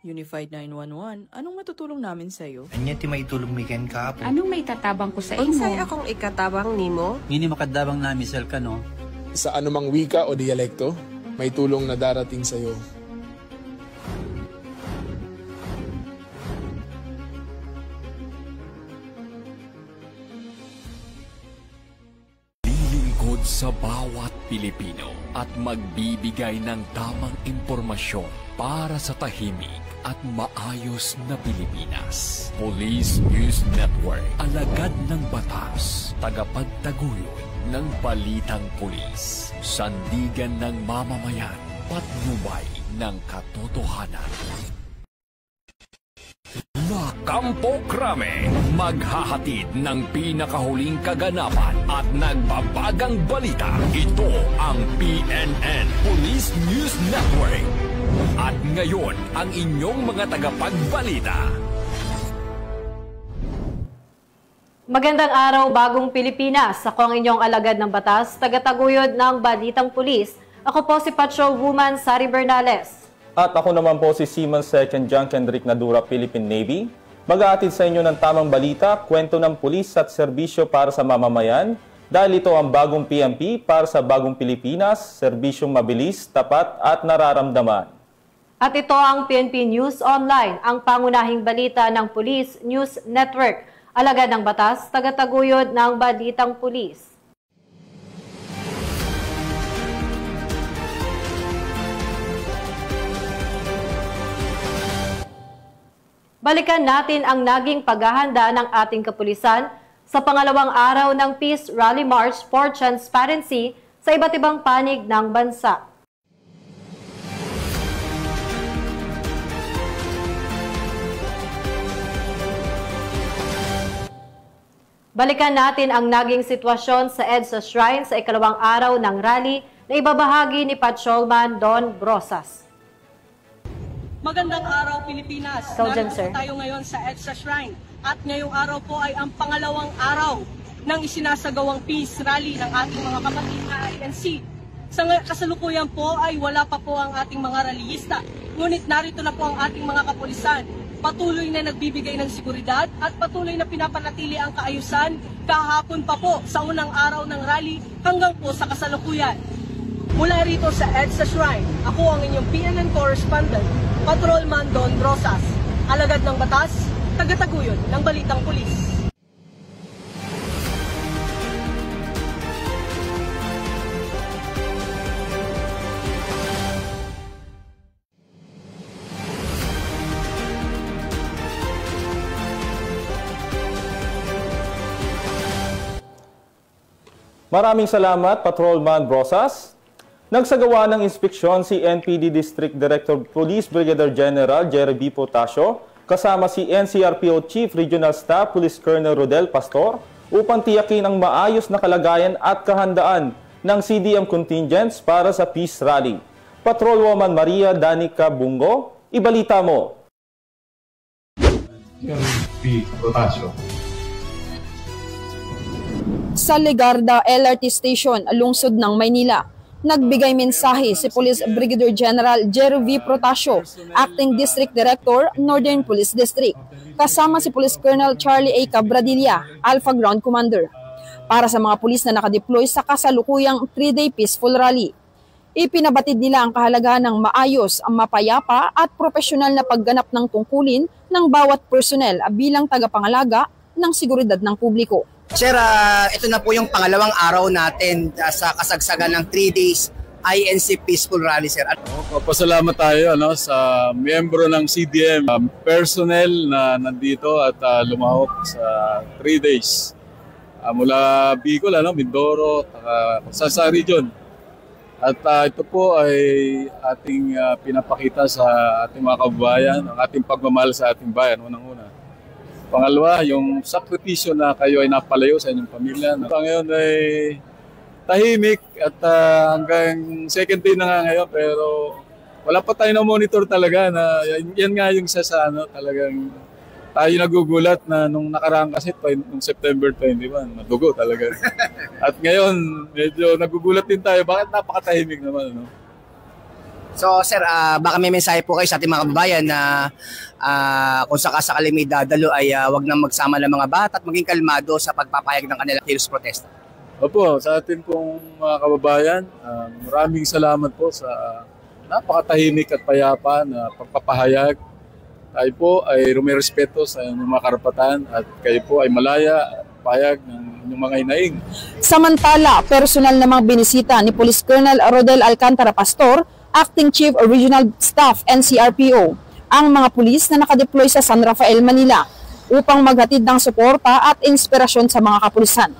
Unified 911, anong matutulong namin sa'yo? Anya ti maitulong mi ken kahapon. Anong may tatabang ko sa imo? Unsay akong ikatabang nimo? Ngini makadabang na misal ka no? Sa anumang wika o dialekto, may tulong na darating sa iyo. Lilingkod sa bawat Pilipino at magbibigay ng tamang impormasyon para sa tahimik at maayos na Pilipinas. Police News Network, alagad ng batas, tagapagtaguyod ng balitang pulis, sandigan ng mamamayan, patnubay ng katotohanan. La Campo Crame, maghahatid ng pinakahuling kaganapan at nagbabagang balita. Ito ang PNN Police News Network. At ngayon, ang inyong mga tagapagbalita. Magandang araw, bagong Pilipinas. Ako ang inyong alagad ng batas, tagataguyod ng Balitang Pulis. Ako po si Patrolwoman Sari Bernales. At ako naman po si Seaman 2nd John Kendrick Nadura, Philippine Navy. Mag-aatid sa inyo ng tamang balita, kwento ng pulis at serbisyo para sa mamamayan. Dahil ito ang bagong PNP para sa bagong Pilipinas, serbisyong mabilis, tapat at nararamdaman. At ito ang PNP News Online, ang pangunahing balita ng Police News Network. Alagad ng batas, tagataguyod ng Balitang Pulis. Balikan natin ang naging paghahanda ng ating kapulisan sa pangalawang araw ng Peace Rally March for Transparency sa iba't ibang panig ng bansa. Balikan natin ang naging sitwasyon sa EDSA Shrine sa ikalawang araw ng rally na ibabahagi ni Patrolman Don Brosas. Magandang araw, Pilipinas. Narito tayo ngayon sa EDSA Shrine at ngayong araw po ay ang pangalawang araw ng isinasagawang peace rally ng ating mga kapatid na INC. Sa kasalukuyan po ay wala pa po ang ating mga rallyista, ngunit narito na po ang ating mga kapulisan. Patuloy na nagbibigay ng seguridad at patuloy na pinapanatili ang kaayusan kahapon pa po sa unang araw ng rally hanggang po sa kasalukuyan. Mula rito sa EDSA Shrine, ako ang inyong PNN correspondent, Patrolman Don Rosas, alagad ng batas, tagataguyod ng Balitang Pulis. Maraming salamat, Patrolman Brosas. Nagsagawa ng inspeksyon si NPD District Director Police Brigadier General Jerry B. Potasio kasama si NCRPO Chief Regional Staff Police Colonel Rodel Pastor upang tiyakin ang maayos na kalagayan at kahandaan ng CDM contingents para sa Peace Rally. Patrolwoman Maria Danica Bungo, ibalita mo. P. Potasio. Sa Legarda LRT Station, lungsod ng Maynila, nagbigay mensahe si Police Brigadier General Jerry V. Protasio, Acting District Director, Northern Police District, kasama si Police Colonel Charlie A. Cabradilla, Alpha Ground Commander, para sa mga pulis na nakadeploy sa kasalukuyang 3-day peaceful rally. Ipinabatid nila ang kahalagahan ng maayos, mapayapa at profesional na pagganap ng tungkulin ng bawat personnel bilang tagapangalaga ng seguridad ng publiko. Sir, ito na po yung pangalawang araw natin sa kasagsagan ng 3 days INC Peaceful Rally, sir. Pasalamat tayo sa miyembro ng CDM personnel na nandito at lumahok sa 3 days. Mula Bicol, Mindoro, sa region. At ito po ay ating pinapakita sa ating mga kababayan, ang ating pagmamahal sa ating bayan, unang-una. Pangalawa, yung sakripisyo na kayo ay napalayo sa inyong pamilya. Ngayon ay tahimik at hanggang second day na nga ngayon, pero wala pa tayo na monitor talaga na yan nga yung sa talagang tayo nagugulat na nung nakaraan kasi nung September 21, nadugo talaga. At ngayon, medyo nagugulat din tayo, bakit napakatahimik naman, So sir, baka may mensahe po kayo sa ating mga kababayan na kung sakasakali may dadalo ay wag nang magsama ng mga bata at maging kalmado sa pagpapahayag ng kanilang kilos protesta. Opo, sa atin pong mga kababayan, maraming salamat po sa napakatahimik at payapa na pagpapahayag. Tayo po ay rumirespeto sa inyong mga karapatan at kayo po ay malaya payag ng inyong mga hinaing. Samantala, personal na mga binisita ni Police Colonel Rodel Alcantara Pastor, Acting Chief Regional Staff NCRPO, ang mga pulis na nakadeploy sa San Rafael, Manila upang maghatid ng suporta at inspirasyon sa mga kapulisan.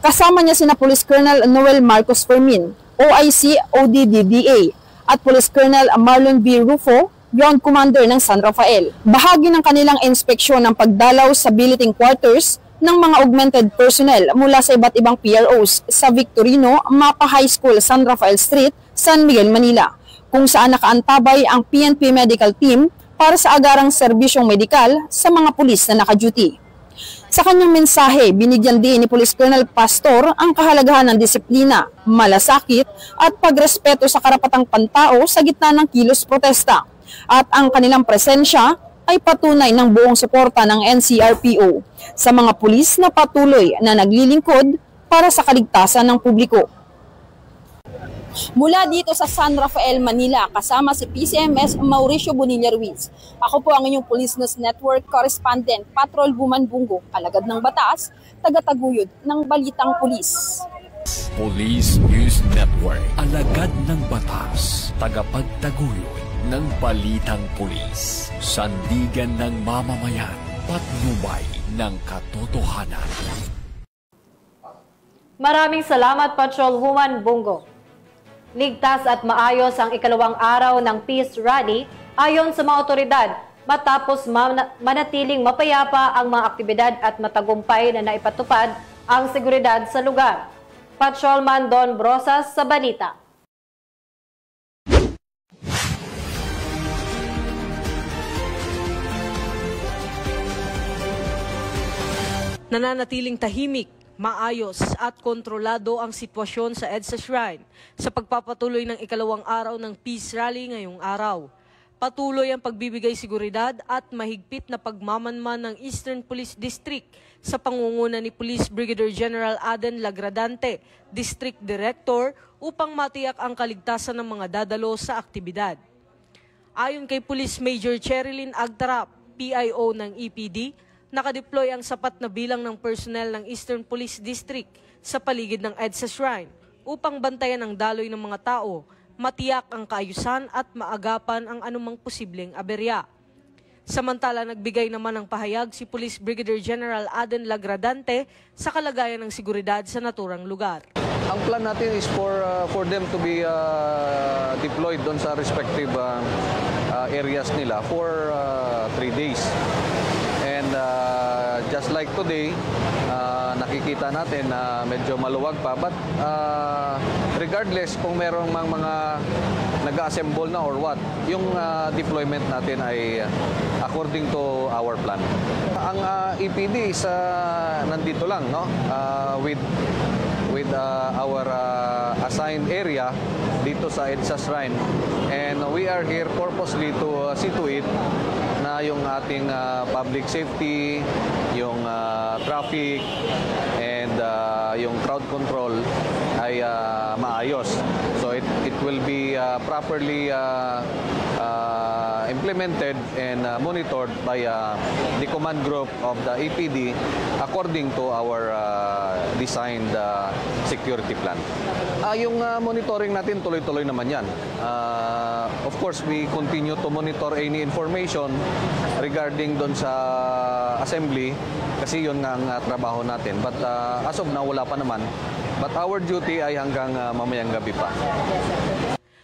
Kasama niya sina Police Colonel Noel Marcos Fermin, OIC ODDDA, at Police Colonel Marlon B. Rufo, Ground Commander ng San Rafael. Bahagi ng kanilang inspeksyon ng pagdalaw sa billeting quarters ng mga augmented personnel mula sa iba't ibang PROs sa Victorino, Mapa High School, San Rafael Street, San Miguel, Manila, kung saan nakaantabay ang PNP Medical Team para sa agarang serbisyong medikal sa mga pulis na naka-duty. Sa kanyang mensahe, binigyan din ni Police Colonel Pastor ang kahalagahan ng disiplina, malasakit at pagrespeto sa karapatang pantao sa gitna ng kilos protesta. At ang kanilang presensya ay patunay ng buong suporta ng NCRPO sa mga pulis na patuloy na naglilingkod para sa kaligtasan ng publiko. Mula dito sa San Rafael, Manila, kasama si PCMS Mauricio Bonilla Ruiz. Ako po ang inyong Police News Network Correspondent, Patrol Woman Bungo, alagad ng batas, tagataguyod ng balitang pulis. Police News Network, alagad ng batas, tagapagtaguyod ng balitang pulis, sandigan ng mamamayan, patnubay ng katotohanan. Maraming salamat, Patrol Woman Bungo. Ligtas at maayos ang ikalawang araw ng Peace Rally ayon sa mga otoridad matapos manatiling mapayapa ang mga aktibidad at matagumpay na naipatupad ang seguridad sa lugar. Patrolman Don Brosas sa balita. Nananatiling tahimik, maayos at kontrolado ang sitwasyon sa EDSA Shrine sa pagpapatuloy ng ikalawang araw ng Peace Rally ngayong araw. Patuloy ang pagbibigay seguridad at mahigpit na pagmamanman ng Eastern Police District sa pangunguna ni Police Brigadier General Aden Lagradante, District Director, upang matiyak ang kaligtasan ng mga dadalo sa aktibidad. Ayon kay Police Major Cherilyn Agtarap, PIO ng EPD, nakadeploy ang sapat na bilang ng personnel ng Eastern Police District sa paligid ng EDSA Shrine upang bantayan ang daloy ng mga tao, matiyak ang kaayusan at maagapan ang anumang posibleng aberya. Samantala, nagbigay naman ng pahayag si Police Brigadier General Aden Lagradante sa kalagayan ng seguridad sa naturang lugar. Ang plan natin is for them to be deployed doon sa respective areas nila for 3 days. And just like today, nakikita natin na medyo maluwag pa. But regardless kung merong mga nag-assemble na or what, yung deployment natin ay according to our plan. Ang EPD is nandito lang, no? With our assigned area dito sa EDSA Shrine. And we are here purposely to see to it na yung ating public safety, yung traffic, and yung crowd control ay maayos. So it will be properly implemented and monitored by the command group of the EPD according to our designed security plan. Yung monitoring natin tuloy-tuloy naman yan. Of course, we continue to monitor any information regarding doon sa assembly kasi yun nga ang trabaho natin. But as of now, wala pa naman. But our duty ay hanggang mamayang gabi pa.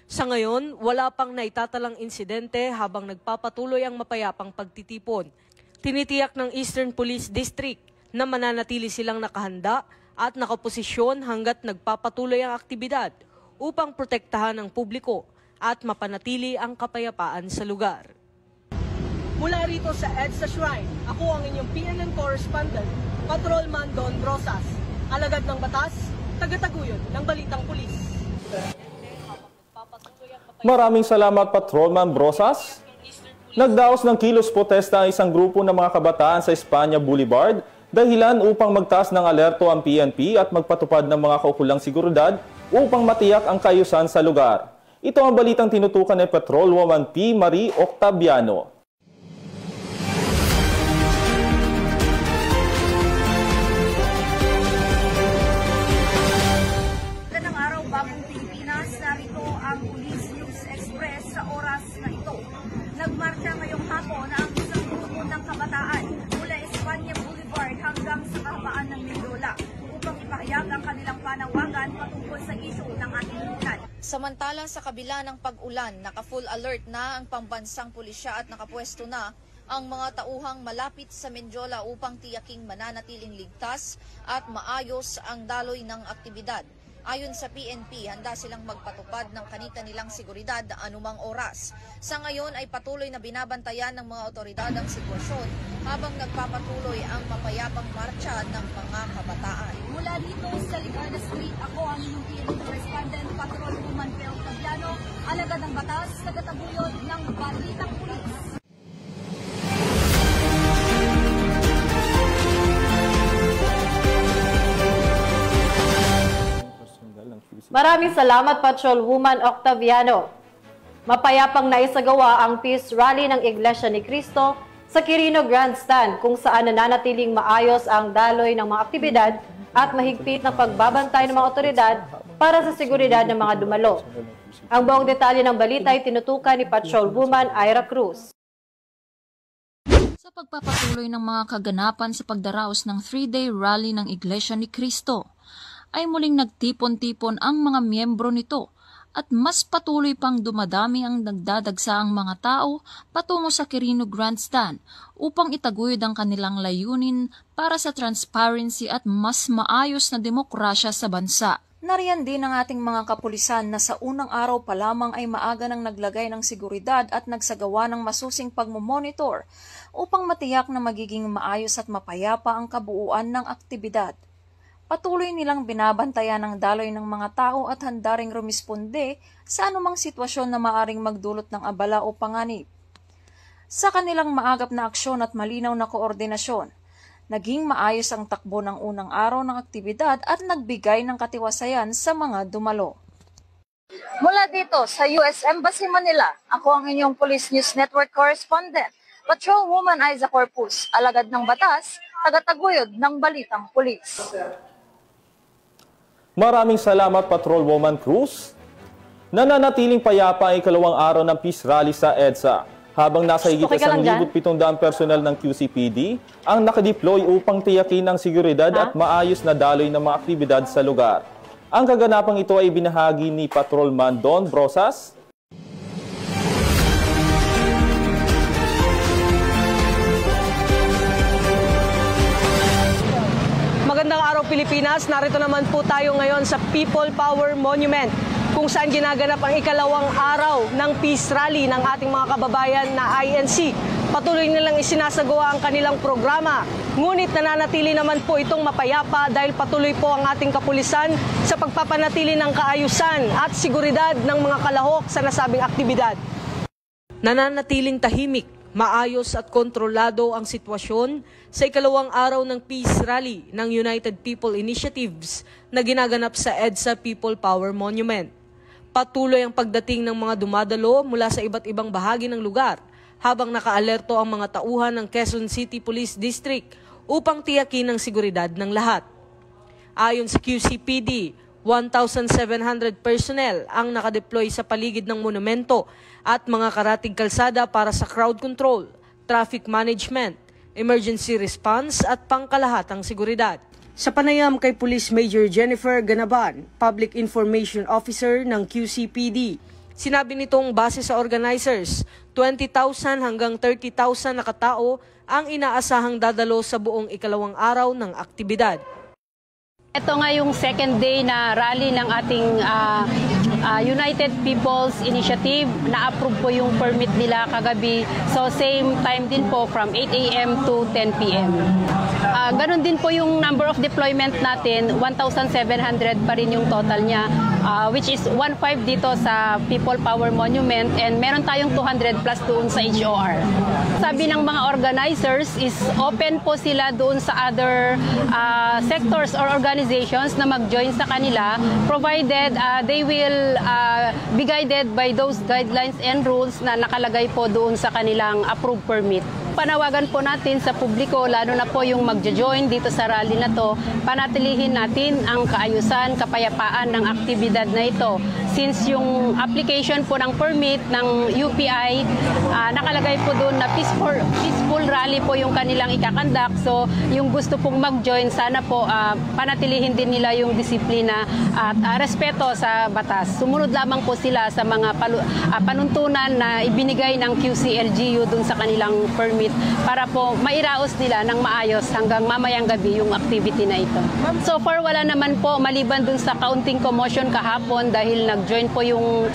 Sa ngayon, wala pang naitatalang insidente habang nagpapatuloy ang mapayapang pagtitipon. Tinitiyak ng Eastern Police District na mananatili silang nakahanda at nakaposisyon hanggat nagpapatuloy ang aktibidad upang protektahan ang publiko at mapanatili ang kapayapaan sa lugar. Mula rito sa EDSA Shrine, ako ang inyong PNN correspondent, Patrolman Don Brosas, alagad ng batas, tagataguyod ng balitang pulis. Maraming salamat, Patrolman Brosas. Nagdaos ng kilos protesta ang isang grupo ng mga kabataan sa Espanya Boulevard dahilan upang magtaas ng alerto ang PNP at magpatupad ng mga kaukulang seguridad upang matiyak ang kaayusan sa lugar. Ito ang balitang tinutukan ni Patrolwoman P. Marie Octaviano. Magandang araw, Bagong Pilipinas. Narito ang Police News Express sa oras na ito. Nagmarcha ngayong hapon ang isang grupo ng kabataan mula Espanya Boulevard hanggang sa kahabaan ng Mendola upang ipahayag ang kanilang panawagan patungkol sa isyu ng ating lunan. Samantala sa kabila ng pag-ulan, naka-full alert na ang pambansang pulisya at nakapwesto na ang mga tauhang malapit sa Menjola upang tiyaking mananatiling ligtas at maayos ang daloy ng aktibidad. Ayon sa PNP, handa silang magpatupad ng kani-kanilang seguridad anumang oras. Sa ngayon ay patuloy na binabantayan ng mga otoridad ang sitwasyon habang nagpapatuloy ang mapayapang marcha ng mga kabataan. Mula dito sa Ligarda Street, ako ang inyong PNP correspondent, Patrolwoman P. Octaviano, alagad ng batas, tagataguyod ng Balitang Pulis. Maraming salamat, Patrolwoman Octaviano. Mapayapang naisagawa ang peace rally ng Iglesia ni Cristo sa Quirino Grandstand kung saan nananatiling maayos ang daloy ng mga aktibidad at mahigpit na pagbabantay ng mga otoridad para sa seguridad ng mga dumalo. Ang buong detalye ng balita ay tinutukan ni Patrolwoman Ira Cruz. Sa pagpapatuloy ng mga kaganapan sa pagdaraos ng 3-day rally ng Iglesia ni Cristo, ay muling nagtipon-tipon ang mga miyembro nito at mas patuloy pang dumadami ang nagdadagsaang mga tao patungo sa Quirino Grandstand upang itaguyod ang kanilang layunin para sa transparency at mas maayos na demokrasya sa bansa. Nariyan din ang ating mga kapulisan na sa unang araw pa lamang ay maaga nang naglagay ng seguridad at nagsagawa ng masusing pagmomonitor upang matiyak na magiging maayos at mapayapa ang kabuuan ng aktibidad. Patuloy nilang binabantayan ang daloy ng mga tao at handa ring rumisponde sa anumang sitwasyon na maaring magdulot ng abala o panganib. Sa kanilang maagap na aksyon at malinaw na koordinasyon, naging maayos ang takbo ng unang araw ng aktibidad at nagbigay ng katiwasayan sa mga dumalo. Mula dito sa US Embassy Manila, ako ang inyong Police News Network correspondent, Patrolwoman Aiza Corpus, alagad ng batas, tagataguyod ng Balitang Pulis. Maraming salamat, Patrolwoman Cruz. Nananatiling payapa ang ikalawang araw ng peace rally sa EDSA habang nasa higit 1,700 personel ng QCPD ang nakadeploy upang tiyakin ang seguridad at maayos na daloy ng mga aktibidad sa lugar. Ang kaganapang ito ay binahagi ni Patrolman Don Brosas. Magandang araw, Pilipinas. Narito naman po tayo ngayon sa People Power Monument kung saan ginaganap ang ikalawang araw ng peace rally ng ating mga kababayan na INC. Patuloy nilang isinasagawa ang kanilang programa. Ngunit nananatili naman po itong mapayapa dahil patuloy po ang ating kapulisan sa pagpapanatili ng kaayusan at seguridad ng mga kalahok sa nasabing aktibidad. Nananatiling tahimik, maayos at kontrolado ang sitwasyon sa ikalawang araw ng peace rally ng United People Initiatives na ginaganap sa EDSA People Power Monument. Patuloy ang pagdating ng mga dumadalo mula sa iba't ibang bahagi ng lugar habang nakaalerto ang mga tauhan ng Quezon City Police District upang tiyakin ang seguridad ng lahat. Ayon sa QCPD, 1,700 personnel ang nakadeploy sa paligid ng monumento at mga karatig kalsada para sa crowd control, traffic management, emergency response at pangkalahatang seguridad. Sa panayam kay Police Major Jennifer Ganaban, Public Information Officer ng QCPD, sinabi nitong base sa organizers, 20,000 hanggang 30,000 na katao ang inaasahang dadalo sa buong ikalawang araw ng aktibidad. Ito nga yung second day na rally ng ating United People's Initiative. Na-approve po yung permit nila kagabi. So same time din po from 8 a.m. to 10 p.m. Ganon din po yung number of deployment natin, 1,700 pa rin yung total niya, which is 1,500 dito sa People Power Monument and meron tayong 200 plus doon sa HOR. Sabi ng mga organizers is open po sila doon sa other sectors or organizations na mag-join sa kanila provided they will be guided by those guidelines and rules na nakalagay po doon sa kanilang approved permit. Panawagan po natin sa publiko, lalo na po yung magjo-join dito sa rally na to, panatilihin natin ang kaayusan, kapayapaan ng aktibidad na ito. Since yung application po ng permit ng UPI, nakalagay po doon na peaceful rally po yung kanilang ikakandak. So yung gusto pong mag-join, sana po panatilihin din nila yung disiplina at respeto sa batas. Sumunod lamang po sila sa mga panuntunan na ibinigay ng QC-LGU doon sa kanilang permit para po mairaos nila ng maayos hanggang mamayang gabi yung activity na ito. So far wala naman po maliban dun sa kaunting commotion kahapon dahil nag-join po yung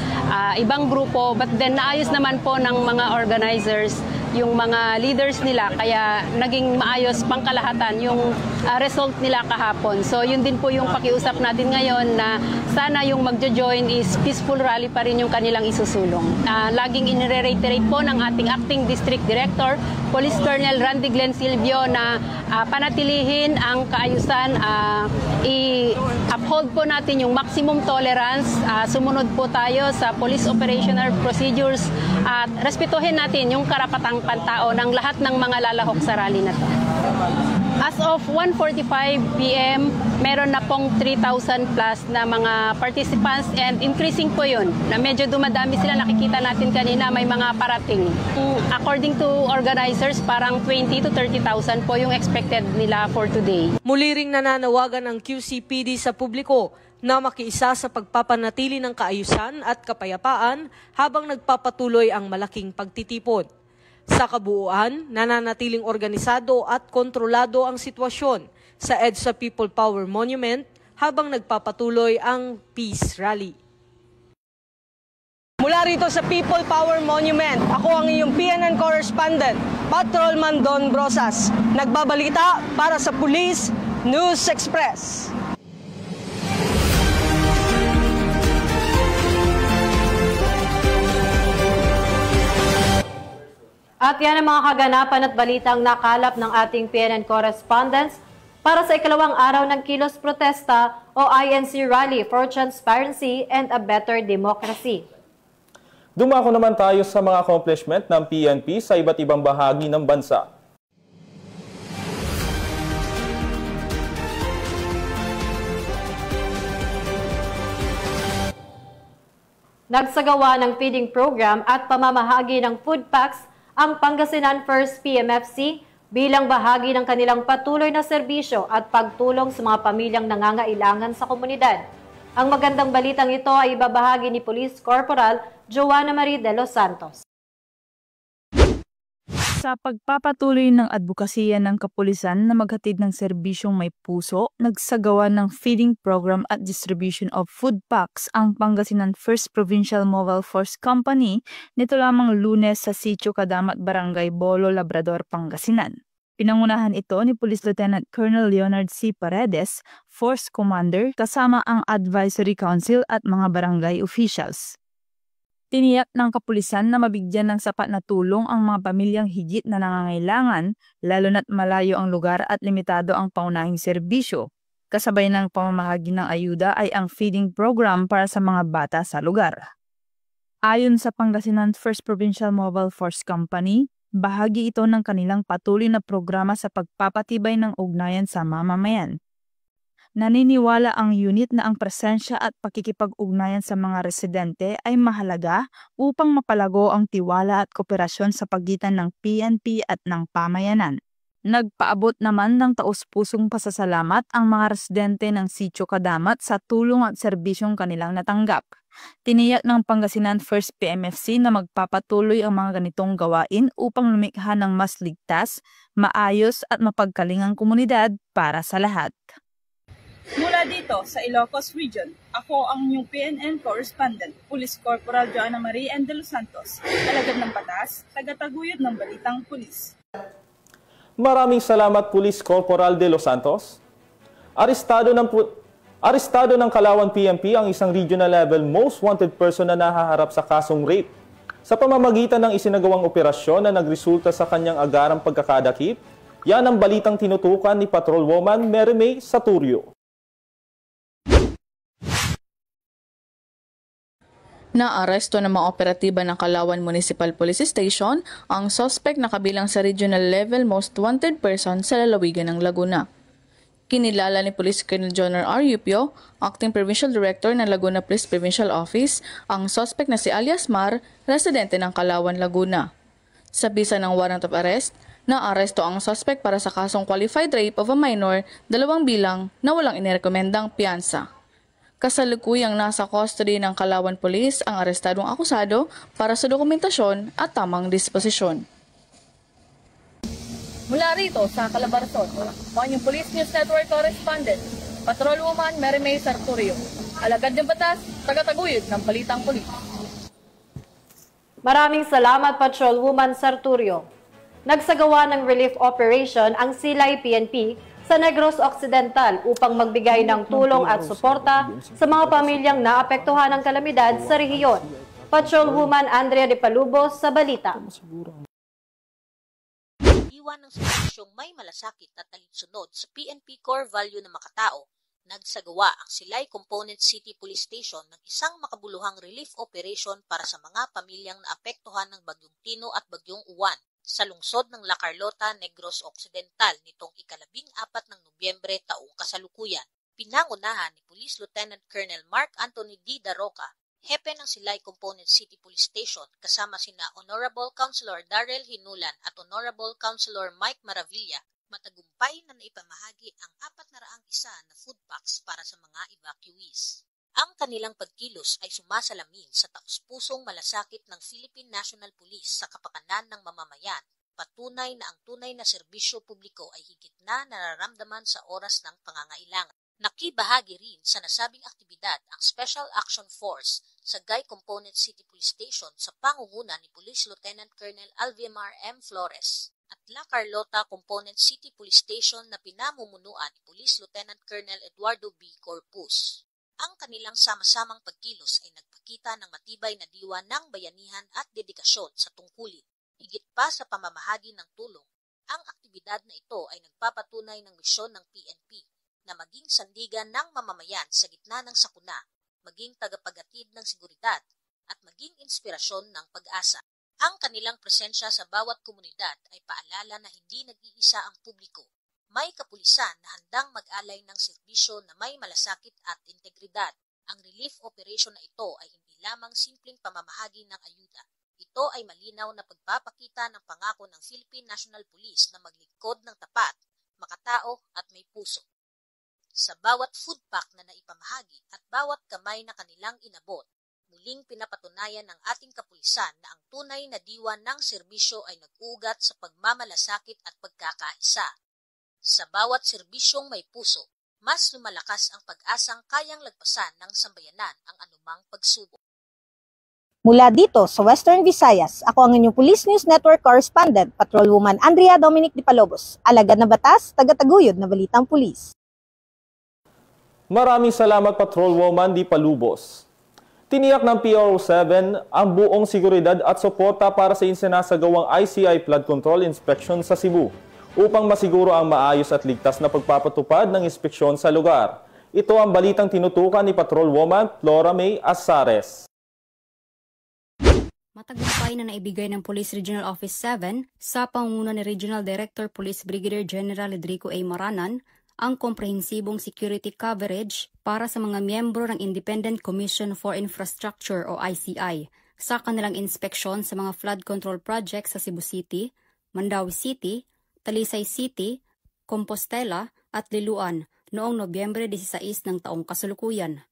ibang grupo, but then naayos naman po ng mga organizers yung mga leaders nila kaya naging maayos pangkalahatan yung result nila kahapon. So yun din po yung pakiusap natin ngayon na sana yung magjo-join is peaceful rally pa rin yung kanilang isusulong. Laging inire-reiterate po ng ating Acting District Director, Police Colonel Randy Glenn Silvio na panatilihin ang kaayusan, i-uphold po natin yung maximum tolerance, sumunod po tayo sa police operational procedures at respetuhin natin yung karapatang pantao ng lahat ng mga lalahok sa rally na to. As of 1:45 p.m., meron na pong 3,000 plus na mga participants and increasing po yun. Na medyo dumadami sila, nakikita natin kanina may mga parating. According to organizers, parang 20 to 30,000 po yung expected nila for today. Muli ring nananawagan ng QCPD sa publiko na makiisa sa pagpapanatili ng kaayusan at kapayapaan habang nagpapatuloy ang malaking pagtitipon. Sa kabuuan, nananatiling organisado at kontrolado ang sitwasyon sa EDSA People Power Monument habang nagpapatuloy ang Peace Rally. Mula rito sa People Power Monument, ako ang iyong PNN correspondent, Patrolman Don Brosas. Nagbabalita para sa Police News Express. At yan ang mga kaganapan at balitang nakalap ng ating PNN correspondents para sa ikalawang araw ng Kilos Protesta o INC Rally for Transparency and a Better Democracy. Dumako naman tayo sa mga accomplishment ng PNP sa iba't ibang bahagi ng bansa. Nagsagawa ng feeding program at pamamahagi ng food packs ang Pangasinan First PMFC bilang bahagi ng kanilang patuloy na serbisyo at pagtulong sa mga pamilyang nangangailangan sa komunidad. Ang magandang balitang ito ay ibabahagi ni Police Corporal Joanna Marie de los Santos. Sa pagpapatuloy ng advokasya ng kapulisan na maghatid ng serbisyong may puso, nagsagawa ng feeding program at distribution of food packs ang Pangasinan First Provincial Mobile Force Company nito lamang Lunes sa Sitio Kadamat, Barangay Bolo, Labrador, Pangasinan. Pinangunahan ito ni Police Lieutenant Colonel Leonard C. Paredes, Force Commander, kasama ang Advisory Council at mga barangay officials. Tiniyak ng kapulisan na mabigyan ng sapat na tulong ang mga pamilyang higit na nangangailangan, lalo na't malayo ang lugar at limitado ang paunahing serbisyo. Kasabay ng pamamahagi ng ayuda ay ang feeding program para sa mga bata sa lugar. Ayon sa Pangasinan First Provincial Mobile Force Company, bahagi ito ng kanilang patuloy na programa sa pagpapatibay ng ugnayan sa mamamayan. Naniniwala ang unit na ang presensya at pakikipag-ugnayan sa mga residente ay mahalaga upang mapalago ang tiwala at kooperasyon sa pagitan ng PNP at ng pamayanan. Nagpaabot naman ng taus-pusong pasasalamat ang mga residente ng Sitio Kadamat sa tulong at serbisyong kanilang natanggap. Tiniyak ng Pangasinan First PMFC na magpapatuloy ang mga ganitong gawain upang lumikha ng mas ligtas, maayos at mapagkalingang komunidad para sa lahat. Mula Mula dito sa Ilocos Region, ako ang inyong PNN Correspondent, Police Corporal Joanna Marie N. De Los Santos, alagad ng batas, tagataguyod ng Balitang Pulis. Maraming salamat Police Corporal De Los Santos. Arestado ng Calauan PNP ang isang regional level most wanted person na nahaharap sa kasong rape sa pamamagitan ng isinagawang operasyon na nagresulta sa kanyang agarang pagkakadakip. Yan ang balitang tinutukan ni Patrolwoman Mary May Saturio. Naaresto ng mga operatiba ng Calauan Municipal Police Station ang suspect na kabilang sa regional level most wanted person sa lalawigan ng Laguna. Kinilala ni Police Colonel Jonor R. Yupio, Acting Provincial Director ng Laguna Police Provincial Office, ang suspect na si alias Mar, residente ng Calauan, Laguna. Sa bisa ng warrant of arrest, naaresto ang suspect para sa kasong qualified rape of a minor, 2 bilang na walang inirekomendang piyansa. Kasalukuyang nasa custody ng Calauan Police ang arestadong akusado para sa dokumentasyon at tamang disposisyon. Mula rito sa Calabarzon, ang inyong Police News Network Correspondent, Patrolwoman Mary May Saturio, alagad ng batas, tagataguyod ng Balitang Pulis. Maraming salamat Patrolwoman Sarturio. Nagsagawa ng relief operation ang Silay PNP sa Negros Occidental upang magbigay ng tulong at suporta sa mga pamilyang naapektuhan ng kalamidad sa rehiyon. Patrolwoman Andrea de Palubos sa balita. Iwan ng serbisyong may malasakit at talinsunod sa PNP core value na makatao, nagsagawa ang Silay Component City Police Station ng isang makabuluhang relief operation para sa mga pamilyang naapektuhan ng Bagyong Tino at Bagyong Uwan sa lungsod ng La Carlota, Negros Occidental nitong 14 ng Nobyembre taong kasalukuyan. Pinangunahan ni Police Lieutenant Colonel Mark Anthony D. Daroca, hepe ng Silay Component City Police Station, kasama sina Honorable Councilor Darrell Hinulan at Honorable Councilor Mike Maravilla, matagumpay na naipamahagi ang 401 na food packs para sa mga evacuees. Ang kanilang pagkilos ay sumasalamin sa taus-pusong malasakit ng Philippine National Police sa kapakanan ng mamamayan, patunay na ang tunay na serbisyo publiko ay higit na nararamdaman sa oras ng pangangailangan. Nakibahagi rin sa nasabing aktibidad ang Special Action Force sa Gay Component City Police Station sa pangunguna ni Police Lieutenant Colonel Alvimar M. Flores at La Carlota Component City Police Station na pinamumunuan ni Police Lieutenant Colonel Eduardo B. Corpus. Ang kanilang sama-samang pagkilos ay nagpakita ng matibay na diwa ng bayanihan at dedikasyon sa tungkulin. Higit pa sa pamamahagi ng tulong, ang aktibidad na ito ay nagpapatunay ng misyon ng PNP na maging sandigan ng mamamayan sa gitna ng sakuna, maging tagapagatid ng seguridad, at maging inspirasyon ng pag-asa. Ang kanilang presensya sa bawat komunidad ay paalala na hindi nag-iisa ang publiko. May kapulisan na handang mag-alay ng serbisyo na may malasakit at integridad. Ang relief operation na ito ay hindi lamang simpleng pamamahagi ng ayuda. Ito ay malinaw na pagpapakita ng pangako ng Philippine National Police na maglingkod ng tapat, makatao at may puso. Sa bawat food pack na naipamahagi at bawat kamay na kanilang inabot, muling pinapatunayan ng ating kapulisan na ang tunay na diwa ng serbisyo ay nag-ugat sa pagmamalasakit at pagkakaisa. Sa bawat serbisyong may puso, mas lumalakas ang pag-asang kayang lagpasan ng sambayanan ang anumang pagsubok. Mula dito sa Western Visayas, ako ang inyong Police News Network Correspondent, Patrolwoman Andrea Dominic de Palobos, alagad na batas, tagataguyod na Balitang Pulis. Maraming salamat Patrolwoman de Palubos. Tiniyak ng PRO7 ang buong seguridad at suporta para sa isinasagawang ICI flood control inspection sa Cebu, upang masiguro ang maayos at ligtas na pagpapatupad ng inspeksyon sa lugar. Ito ang balitang tinutukan ni Patrolwoman Flora May Asares. Matagumpay na naibigay ng Police Regional Office 7 sa pangunguna ni Regional Director Police Brigadier General Edrico A. Maranan ang komprehensibong security coverage para sa mga miyembro ng Independent Commission for Infrastructure o ICI sa kanilang inspeksyon sa mga flood control projects sa Cebu City, Mandawi City, Talisay City, Compostela at Liloan noong Nobyembre 16 ng taong kasalukuyan.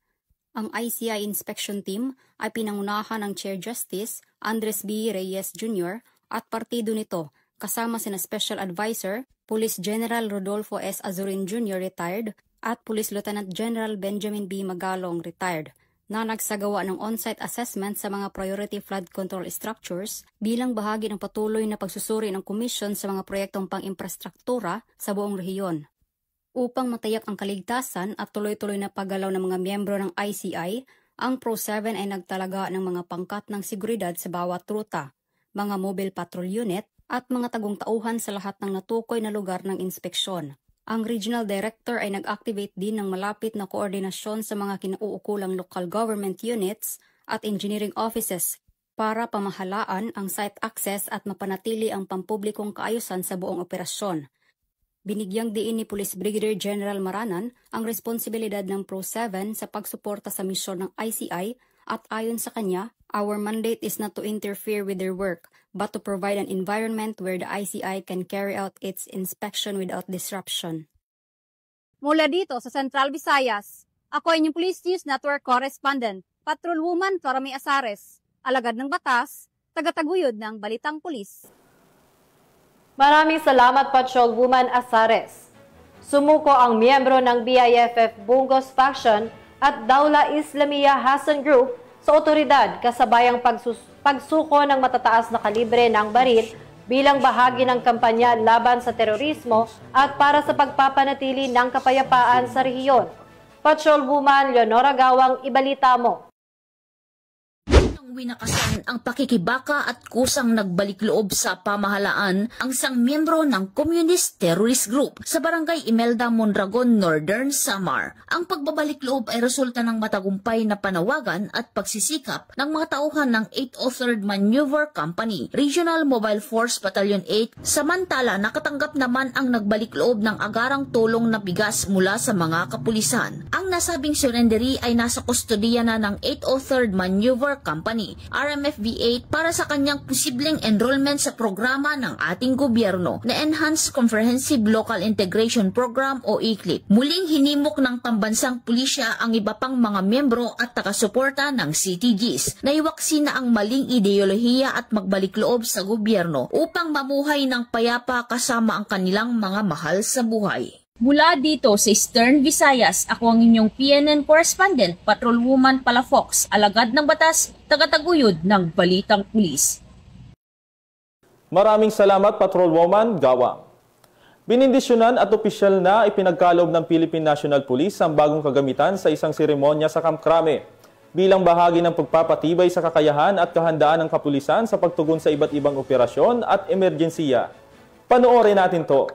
Ang ICI Inspection Team ay pinangunahan ng Chair Justice Andres B. Reyes Jr. at partido nito kasama sina Special Advisor Police General Rodolfo S. Azurin Jr. Retired, at Police Lieutenant General Benjamin B. Magalong, retired, na nagsagawa ng on-site assessment sa mga priority flood control structures bilang bahagi ng patuloy na pagsusuri ng komisyon sa mga proyektong pang-infrastruktura sa buong rehiyon. Upang matayak ang kaligtasan at tuloy-tuloy na paggalaw ng mga miyembro ng ICI, ang Pro-7 ay nagtalaga ng mga pangkat ng seguridad sa bawat ruta, mga mobile patrol unit at mga tagong-tauhan sa lahat ng natukoy na lugar ng inspeksyon. Ang Regional Director ay nag-activate din ng malapit na koordinasyon sa mga kinauukulang local government units at engineering offices para pamahalaan ang site access at mapanatili ang pampublikong kaayusan sa buong operasyon. Binigyang diin ni Police Brigadier General Maranan ang responsibilidad ng Pro-7 sa pagsuporta sa misyon ng ICI at ayon sa kanya, our mandate is not to interfere with their work, but to provide an environment where the ICI can carry out its inspection without disruption. Mula dito sa Central Visayas, ako ay inyong Police News Network Correspondent, Patrolwoman Torami Asares, alagad ng batas, tagataguyod ng Balitang Pulis. Maraming salamat, Patrolwoman Asares. Sumuko ang miyembro ng BIFF Bungos Faction at Daula Islamiyah Hassan Group sa otoridad kasabayang pagsuko ng matataas na kalibre ng baril bilang bahagi ng kampanya laban sa terorismo at para sa pagpapanatili ng kapayapaan sa rehiyon. Patrolwoman Leonora Gawang, ibalita mo. Winakasan ang pakikibaka at kusang nagbalik loob sa pamahalaan ang isang miyembro ng Communist Terrorist Group sa Barangay Imelda, Mondragon, Northern Samar. Ang pagbabalik loob ay resulta ng matagumpay na panawagan at pagsisikap ng mga tauhan ng 803rd Maneuver Company, Regional Mobile Force Battalion 8, samantala nakatanggap naman ang nagbalik loob ng agarang tulong na bigas mula sa mga kapulisan. Ang nasabing surrendery ay nasa kustodiya na ng 803rd Maneuver Company, RMFB 8, para sa kanyang posibleng enrollment sa programa ng ating gobyerno na Enhanced Comprehensive Local Integration Program o ECLIP. Muling hinimok ng pambansang pulisya ang iba pang mga miyembro at takasuporta ng CTGs na iwaksi na ang maling ideolohiya at magbalik loob sa gobyerno upang mamuhay ng payapa kasama ang kanilang mga mahal sa buhay. Mula dito sa Eastern Visayas, ako ang inyong PNN correspondent, Patrolwoman Palafox, alagad ng batas, tagataguyod ng Balitang Pulis. Maraming salamat, Patrolwoman Gawang. Binindisyonan at opisyal na ipinagkaloob ng Philippine National Police ang bagong kagamitan sa isang seremonya sa Camp Crame bilang bahagi ng pagpapatibay sa kakayahan at kahandaan ng kapulisan sa pagtugon sa iba't ibang operasyon at emergensiya. Panoorin natin to.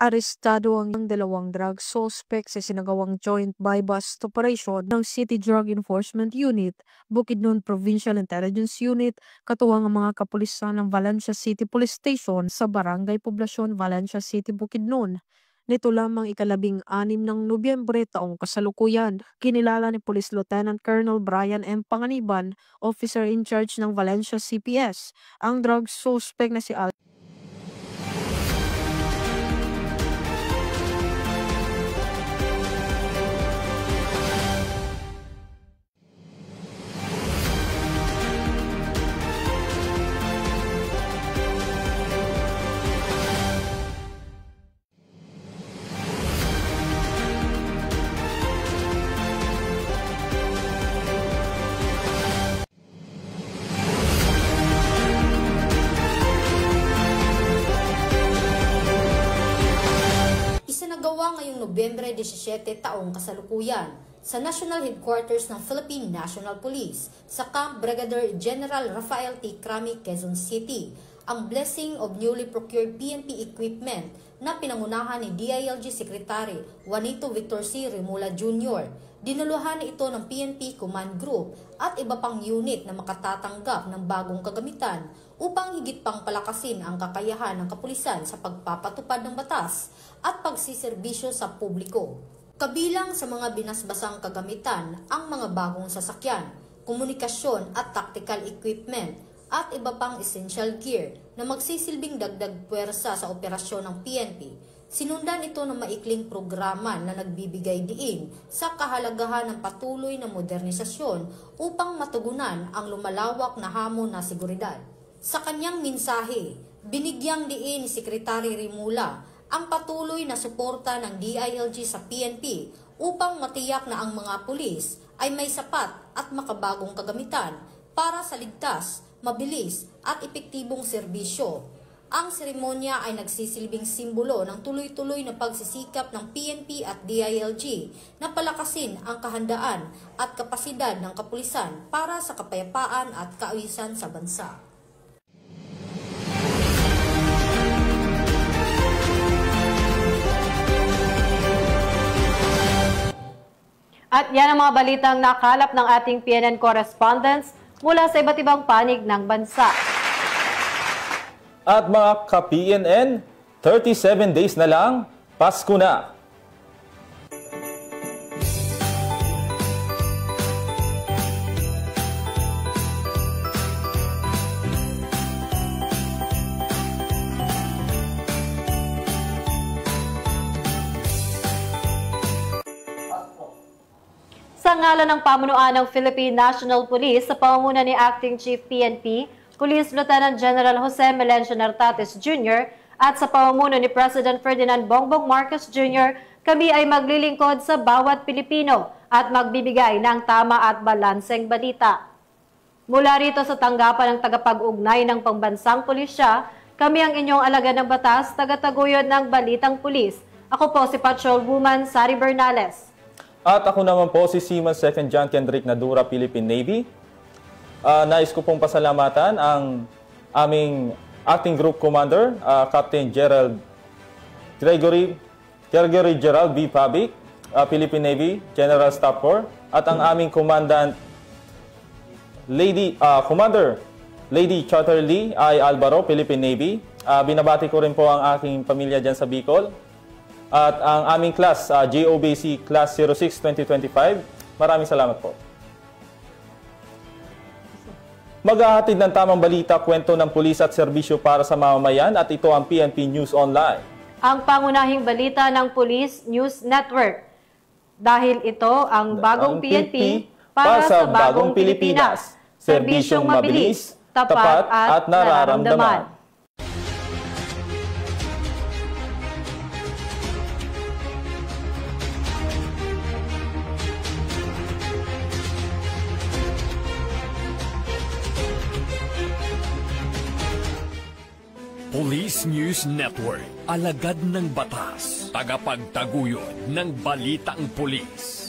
Arestado ang dalawang drug suspect sa sinagawang joint buy-bust operation ng City Drug Enforcement Unit, Bukidnon Provincial Intelligence Unit, katuwang ang mga kapulisan ng Valencia City Police Station sa Barangay Poblacion, Valencia City, Bukidnon. Nito lamang 16 ng Nobyembre taong kasalukuyan, kinilala ni Police Lieutenant Colonel Brian M. Panganiban, officer in charge ng Valencia CPS, ang drug suspect na si ngayong Nobyembre 17 taong kasalukuyan sa National Headquarters ng Philippine National Police sa Camp Brigadier General Rafael T. Crame, Quezon City, ang blessing of newly procured PNP equipment na pinangunahan ni DILG Secretary Juanito Victor C. Remula Jr. Dinuluhan ito ng PNP Command Group at iba pang unit na makatatanggap ng bagong kagamitan upang higit pang palakasin ang kakayahan ng kapulisan sa pagpapatupad ng batas at pagsiserbisyo sa publiko. Kabilang sa mga binasbasang kagamitan ang mga bagong sasakyan, komunikasyon at tactical equipment at iba pang essential gear na magsisilbing dagdag puwersa sa operasyon ng PNP Sinundan ito ng maikling programa na nagbibigay diin sa kahalagahan ng patuloy na modernisasyon upang matugunan ang lumalawak na hamon na seguridad. Sa kanyang mensahe, binigyang diin ni Secretary Rimula ang patuloy na suporta ng DILG sa PNP upang matiyak na ang mga pulis ay may sapat at makabagong kagamitan para sa ligtas, mabilis at epektibong serbisyo. Ang seremonya ay nagsisilbing simbolo ng tuloy-tuloy na pagsisikap ng PNP at DILG na palakasin ang kahandaan at kapasidad ng kapulisan para sa kapayapaan at kaayusan sa bansa. At yan ang mga balitang nakalap ng ating PNN correspondents mula sa iba't ibang panig ng bansa. At mga ka-PNN, 37 days na lang, Pasko na. Sa ngalan ng pamunuan ng Philippine National Police sa pamumuno ni Acting Chief PNP, Police Lieutenant General Jose Melencio Nartates Jr. at sa pamumuno ni President Ferdinand Bongbong Marcos Jr., kami ay maglilingkod sa bawat Pilipino at magbibigay ng tama at balanseng balita. Mula rito sa tanggapan ng tagapag-ugnay ng pambansang pulisya, kami ang inyong alagad ng batas, tagataguyod ng Balitang Pulis. Ako po si Patrolwoman Sari Bernales. At ako naman po si Seaman 2nd John Kendrick Nadura, Philippine Navy. Nais ko pong pasalamatan ang aming Acting Group Commander, Captain Gregory Gerald B. Pabic, Philippine Navy, General Staff Corps, at ang aming Commander Lady Charter Lee I. Alvaro, Philippine Navy. Binabati ko rin po ang aking pamilya dyan sa Bicol. At ang aming class, GOBC Class 06 2025. Maraming salamat po. Maghahatid ng tamang balita, kwento ng pulis at serbisyo para sa mamamayan at ito ang PNP News Online. Ang pangunahing balita ng Police News Network. Dahil ito ang bagong PNP para sa bagong Pilipinas. Serbisyong mabilis, tapat at nararamdaman. Police News Network, alagad ng batas, tagapagtaguyod ng balitang pulis.